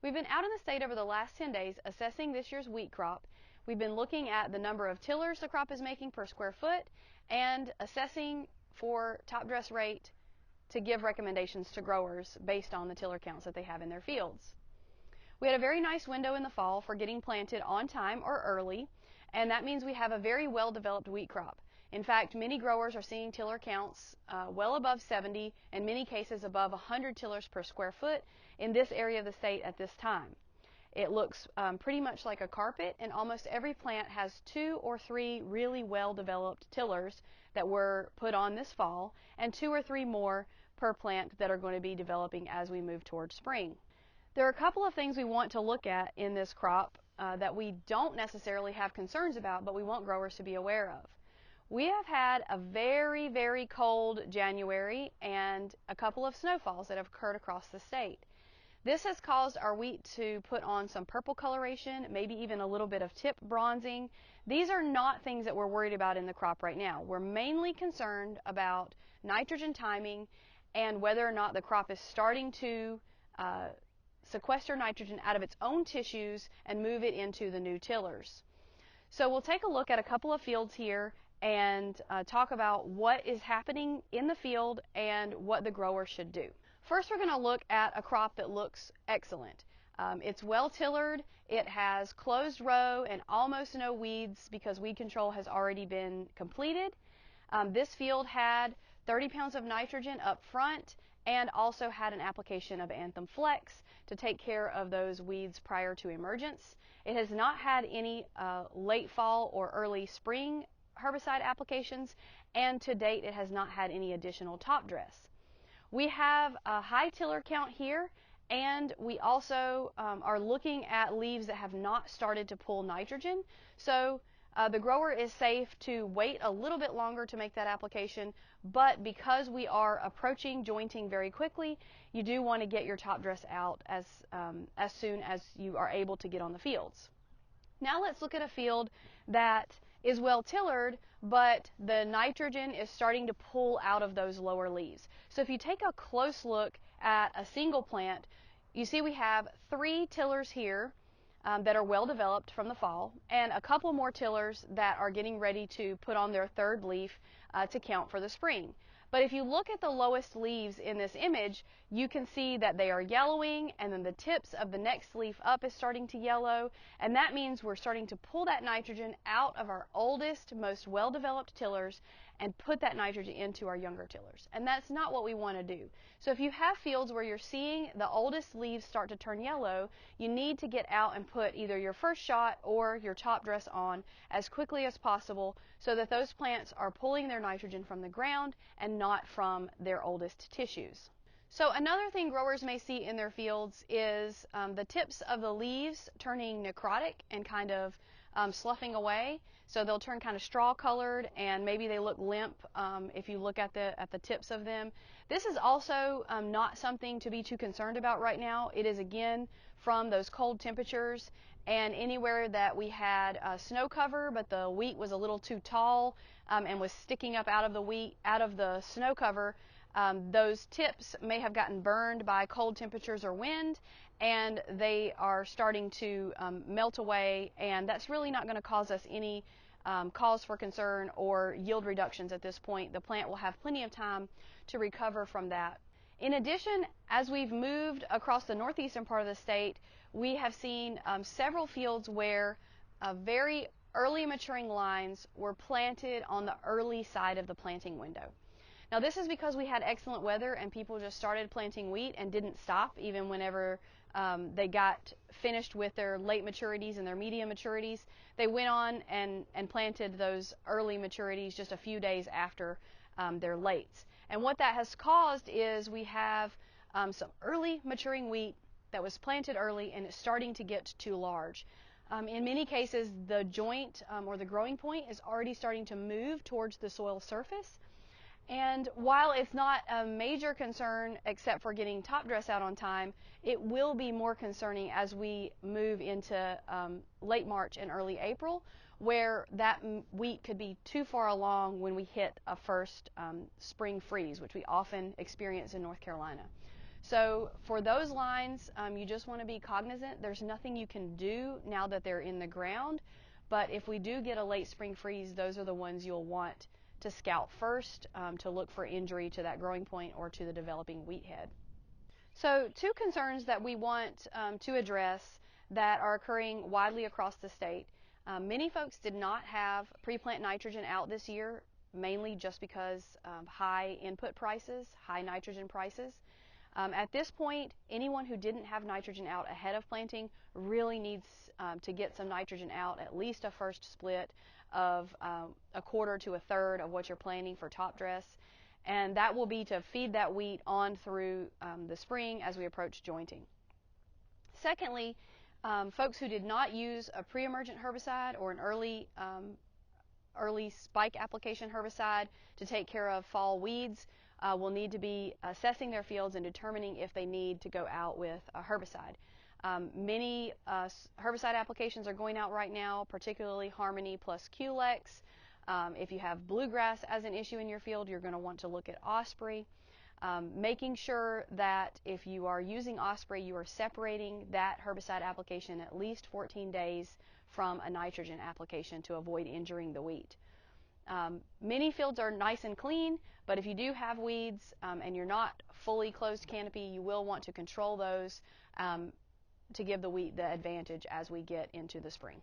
We've been out in the state over the last 10 days assessing this year's wheat crop. We've been looking at the number of tillers the crop is making per square foot and assessing for top dress rate to give recommendations to growers based on the tiller counts that they have in their fields. We had a very nice window in the fall for getting planted on time or early, and that means we have a very well-developed wheat crop. In fact, many growers are seeing tiller counts well above 70, in many cases above 100 tillers per square foot in this area of the state at this time. It looks pretty much like a carpet, and almost every plant has 2 or 3 really well-developed tillers that were put on this fall, and 2 or 3 more per plant that are going to be developing as we move towards spring. There are a couple of things we want to look at in this crop that we don't necessarily have concerns about, but we want growers to be aware of. We have had a very, very cold January and a couple of snowfalls that have occurred across the state. This has caused our wheat to put on some purple coloration, maybe even a little bit of tip bronzing. These are not things that we're worried about in the crop right now. We're mainly concerned about nitrogen timing and whether or not the crop is starting to sequester nitrogen out of its own tissues and move it into the new tillers. So we'll take a look at a couple of fields here and talk about what is happening in the field and what the grower should do. First, we're going to look at a crop that looks excellent. It's well tillered, it has closed row and almost no weeds because weed control has already been completed. This field had 30 pounds of nitrogen up front and also had an application of Anthem Flex to take care of those weeds prior to emergence. It has not had any late fall or early spring herbicide applications, and to date it has not had any additional top dress. We have a high tiller count here, and we also are looking at leaves that have not started to pull nitrogen. So the grower is safe to wait a little bit longer to make that application, but because we are approaching jointing very quickly, you do want to get your top dress out as soon as you are able to get on the fields. Now let's look at a field that is well tillered, but the nitrogen is starting to pull out of those lower leaves. So if you take a close look at a single plant, you see we have 3 tillers here that are well developed from the fall, and a couple more tillers that are getting ready to put on their 3rd leaf to count for the spring. But if you look at the lowest leaves in this image, you can see that they are yellowing, and then the tips of the next leaf up is starting to yellow, and that means we're starting to pull that nitrogen out of our oldest, most well-developed tillers and put that nitrogen into our younger tillers. And that's not what we want to do. So if you have fields where you're seeing the oldest leaves start to turn yellow, you need to get out and put either your first shot or your top dress on as quickly as possible so that those plants are pulling their nitrogen from the ground and not from their oldest tissues. So another thing growers may see in their fields is the tips of the leaves turning necrotic and kind of sloughing away. So they'll turn kind of straw colored, and maybe they look limp if you look at the tips of them. This is also not something to be too concerned about right now. It is again from those cold temperatures, and anywhere that we had snow cover but the wheat was a little too tall and was sticking up out of the snow cover, those tips may have gotten burned by cold temperatures or wind, and they are starting to melt away, and that's really not going to cause us any cause for concern or yield reductions at this point. The plant will have plenty of time to recover from that. In addition, as we've moved across the northeastern part of the state, we have seen several fields where very early maturing lines were planted on the early side of the planting window. Now this is because we had excellent weather and people just started planting wheat and didn't stop even whenever they got finished with their late maturities and their medium maturities. They went on and planted those early maturities just a few days after their lates. And what that has caused is we have some early maturing wheat that was planted early and it's starting to get too large. In many cases, the joint or the growing point is already starting to move towards the soil surface. And while it's not a major concern except for getting top dress out on time, it will be more concerning as we move into late March and early April, where that wheat could be too far along when we hit a first spring freeze, which we often experience in North Carolina. So for those lines, you just want to be cognizant. There's nothing you can do now that they're in the ground, but if we do get a late spring freeze, those are the ones you'll want to scout first to look for injury to that growing point or to the developing wheat head. So two concerns that we want to address that are occurring widely across the state. Many folks did not have pre-plant nitrogen out this year, mainly just because high input prices, high nitrogen prices. At this point, anyone who didn't have nitrogen out ahead of planting really needs to get some nitrogen out, at least a first split of a quarter to a third of what you're planting for top dress. And that will be to feed that wheat on through the spring as we approach jointing. Secondly, folks who did not use a pre-emergent herbicide or an early spike application herbicide to take care of fall weeds will need to be assessing their fields and determining if they need to go out with a herbicide. Many herbicide applications are going out right now, particularly Harmony plus Culex. If you have bluegrass as an issue in your field, you're going to want to look at Osprey. Making sure that if you are using Osprey, you are separating that herbicide application at least 14 days from a nitrogen application to avoid injuring the wheat. Many fields are nice and clean, but if you do have weeds and you're not fully closed canopy, you will want to control those to give the wheat the advantage as we get into the spring.